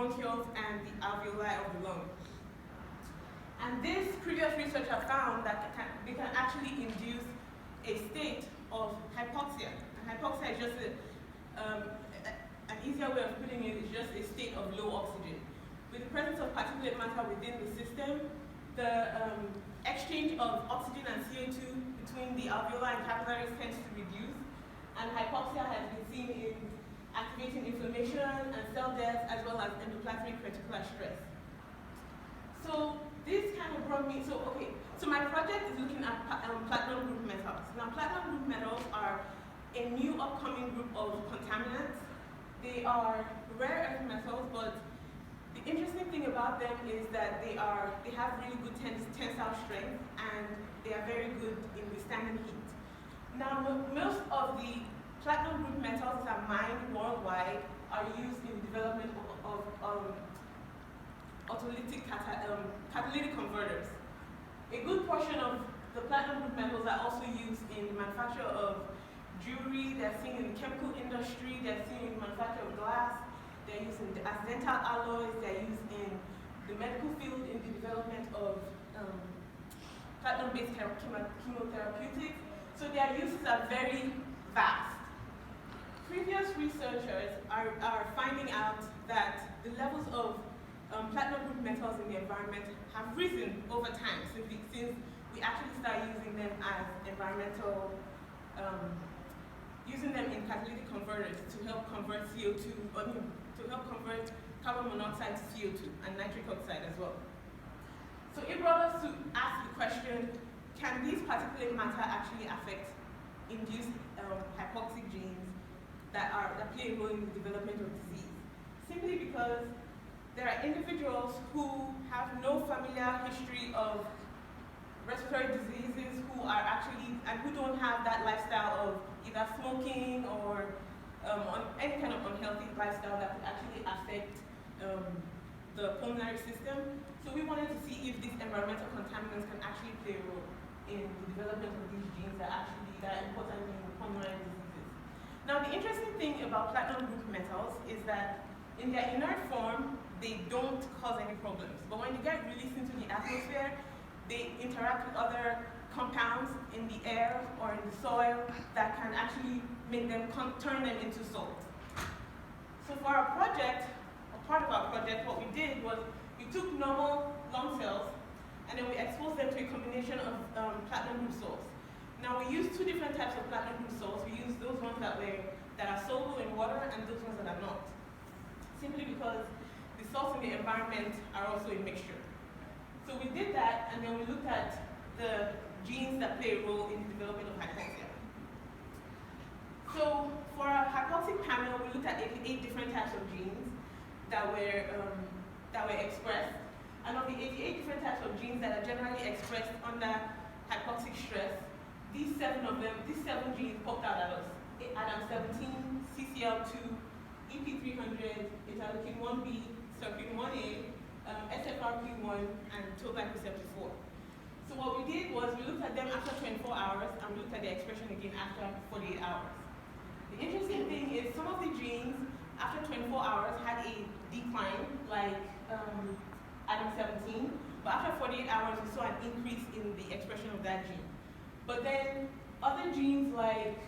bronchioles and the alveoli of the lung. And this previous research has found that they can actually induce a state of hypoxia. And hypoxia is just an easier way of putting it is just a state of low oxygen. With the presence of particulate matter within the system, the exchange of oxygen and CO2 between the alveoli and capillaries tends to reduce, and hypoxia has been seen in activating inflammation and cell death, as well as endoplasmic reticular stress. So this kind of brought me, so my project is looking at platinum group metals. Now, platinum group metals are a new upcoming group of contaminants. They are rare earth metals, but the interesting thing about them is that they have really good tensile strength, and they are very good in withstanding heat. Now, most of the platinum group metals that are mined worldwide are used in the development of catalytic converters. A good portion of the platinum group metals are also used in the manufacture of jewelry, they're seen in the chemical industry, they're seen in the manufacture of glass, they're used as dental alloys, they're used in the medical field in the development of platinum-based chemotherapeutics. So their uses are very vast. Previous researchers are finding out that the levels of platinum group metals in the environment have risen over time since we actually started using them as environmental, using them in catalytic converters to help convert CO2, to help convert carbon monoxide to CO2 and nitric oxide as well. So it brought us to ask the question, can these particulate matter actually induce hypoxic genes that play a role in the development of disease? Simply because there are individuals who have no familiar history of respiratory diseases who don't have that lifestyle of either smoking or any kind of unhealthy lifestyle that could actually affect the pulmonary system. So we wanted to see if these environmental contaminants can actually play a role in the development of these genes that are important in pulmonary diseases. Now, the interesting thing about platinum group metals is that in their inert form, they don't cause any problems. But when they get released into the atmosphere, they interact with other compounds in the air or in the soil that can actually make them turn them into salt. So for our project, or part of our project, what we did was we took normal lung cells and then we exposed them to a combination of platinum group salts. Now we used two different types of platinum group salts. We used those ones that are soluble in water and those ones that are not. Simply because the salts in the environment are also a mixture. So we did that, and then we looked at the genes that play a role in the development of hypoxia. So for our hypoxic panel, we looked at 88 different types of genes that were expressed. And of the 88 different types of genes that are generally expressed under hypoxic stress, these seven genes popped out at us. ADAM17, CCL2, EP300, interleukin 1B, serpin 1A, SFRP1, and toll-like receptor 4. So what we did was we looked at them after 24 hours and we looked at the expression again after 48 hours. The interesting thing is some of the genes after 24 hours had a decline, like ADAM17, but after 48 hours we saw an increase in the expression of that gene. But then other genes like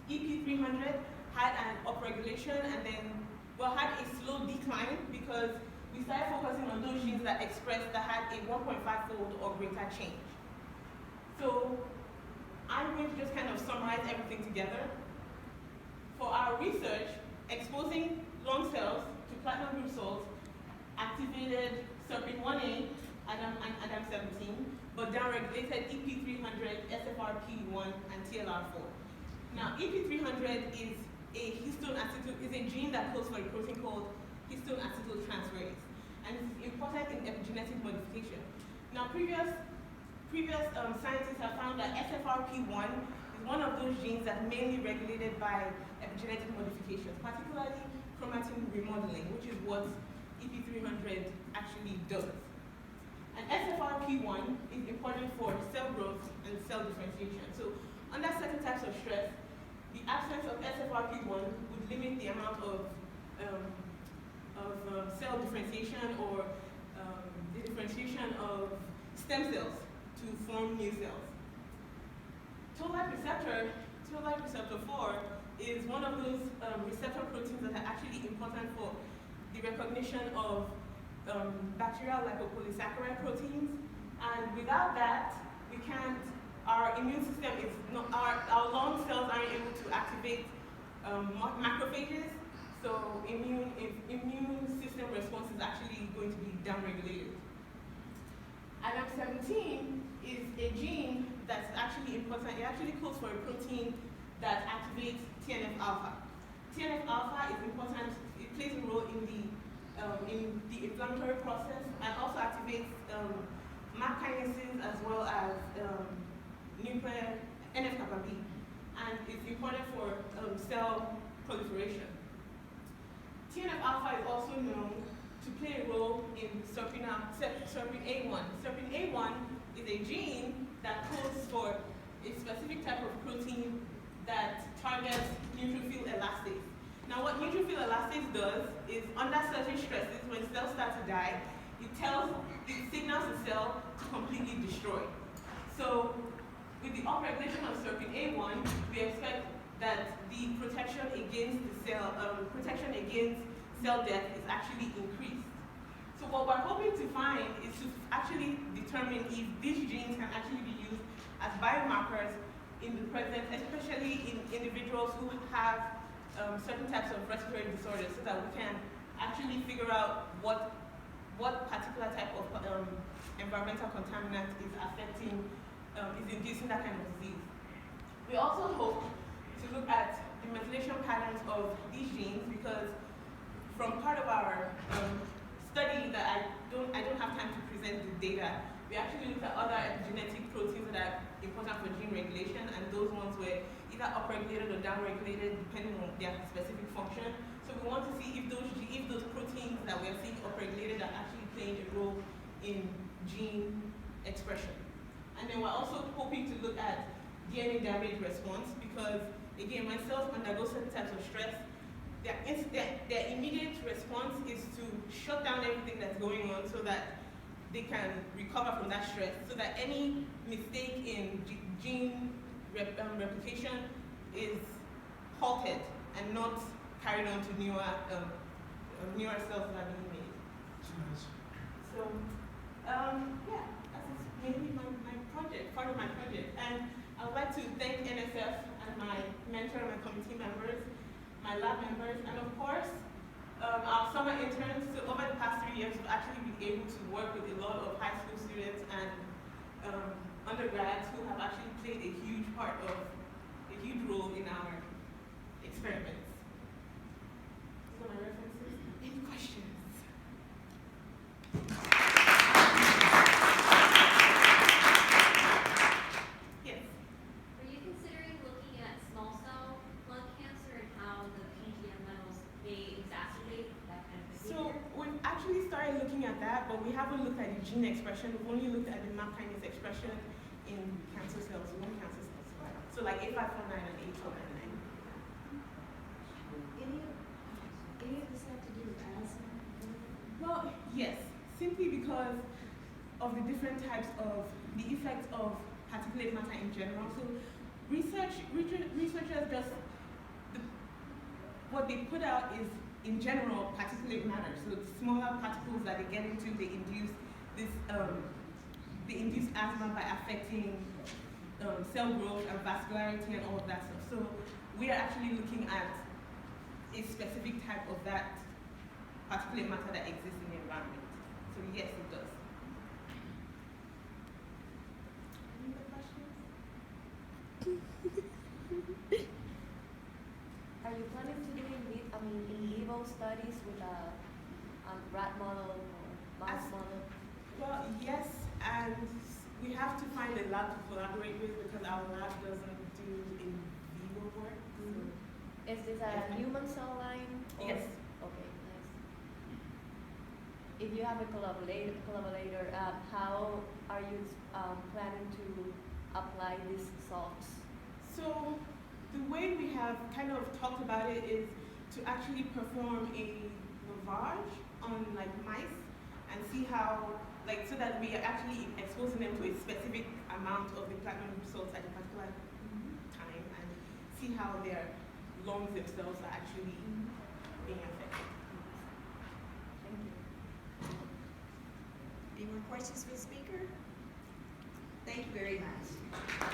EP300 had an upregulation and then had a slow decline because we started focusing on those genes that had a 1.5-fold or greater change. So I'm going to just kind of summarize everything together. For our research, exposing lung cells to platinum group salts activated serpin 1A and ADAM17, but downregulated EP300, SFRP1, and TLR4. Now, EP300 is a gene that codes for a protein called histone acetyltransferase, and it's important in epigenetic modification. Now, previous scientists have found that SFRP1 is one of those genes that's mainly regulated by epigenetic modifications, particularly chromatin remodeling, which is what EP300 actually does. And SFRP1 is important for cell growth and cell differentiation. So under certain types of stress, the absence of SFRP1 would limit the amount of cell differentiation or the differentiation of stem cells to form new cells. Toll-like receptor 4 is one of those receptor proteins that are actually important for the recognition of bacterial lipopolysaccharide proteins, and without that, we can't. Our immune system is not. Our lung cells aren't able to activate macrophages, so immune system response is actually going to be downregulated. ADAM17 is a gene that's actually important. It actually codes for a protein that activates TNF-alpha. TNF-alpha is important. It plays a role in the inflammatory process and also activates MAP kinases as well as nuclear NF-kappa B, and it's important for cell proliferation. TNF-alpha is also known to play a role in serpin A1. Serpin A1 is a gene that codes for a specific type of protein that targets neutrophil elastase. Now, what neutrophil elastase does is, under certain stresses, when cells start to die, it signals the cell to completely destroy. So, with the upregulation of serpin A1, we expect that the protection against cell death is actually increased. So what we're hoping to find is to actually determine if these genes can actually be used as biomarkers in the present, especially in individuals who have certain types of respiratory disorders, so that we can actually figure out what particular type of environmental contaminant is affecting, is inducing that kind of disease. We also hope to look at the methylation patterns of these genes, because from part of our study that I don't have time to present the data, we actually looked at other epigenetic proteins that are important for gene regulation, and those ones were either upregulated or downregulated depending on their specific function. So we want to see if those proteins that we are seeing upregulated are actually playing a role in gene expression. And then we're also hoping to look at DNA damage response, because again, when cells undergo certain types of stress, their immediate response is to shut down everything that's going on so that they can recover from that stress, so that any mistake in gene replication is halted and not carried on to newer cells that are being made. So, yeah, that's mainly my project, part of my project. And I would like to thank NSF and my mentor and my committee members, my lab members, and of course, our summer interns. So over the past 3 years, we've actually been able to work with a lot of high school students and undergrads who have actually played a huge role in our experiments. These are my references. Any questions? Yes. Are you considering looking at small cell lung cancer and how the PGM metals may exacerbate that kind of behavior? So we've actually started looking at that, but we haven't looked at the gene expression. We've only looked at the MAP kinase expression in cancer cells, lung cancer cells. So like A549 and A1299. Any of this have to do with asthma? Well, yes, simply because of the different types of the effects of particulate matter in general. So researchers just, what they put out is, in general, particulate matter. So the smaller particles that they get into, they induce asthma by affecting cell growth and vascularity and all of that stuff. So we are actually looking at a specific type of that particulate matter that exists in the environment. So yes, it does. Any other questions? Are you planning to do in vivo studies with a rat model or mouse model? Well, yes, and we have to find a lab to collaborate with, because our lab doesn't do in vivo work. Mm-hmm. Is this a human cell line? Or? Yes. Okay, nice. If you have a collaborator, how are you planning to apply these salts? So the way we have kind of talked about it is to actually perform lavage on like mice and see how, like, so that we are actually exposing them to a specific amount of the platinum salts at a particular time, and see how their lungs themselves are actually being affected. Thank you. Any more questions for the speaker? Thank you very much.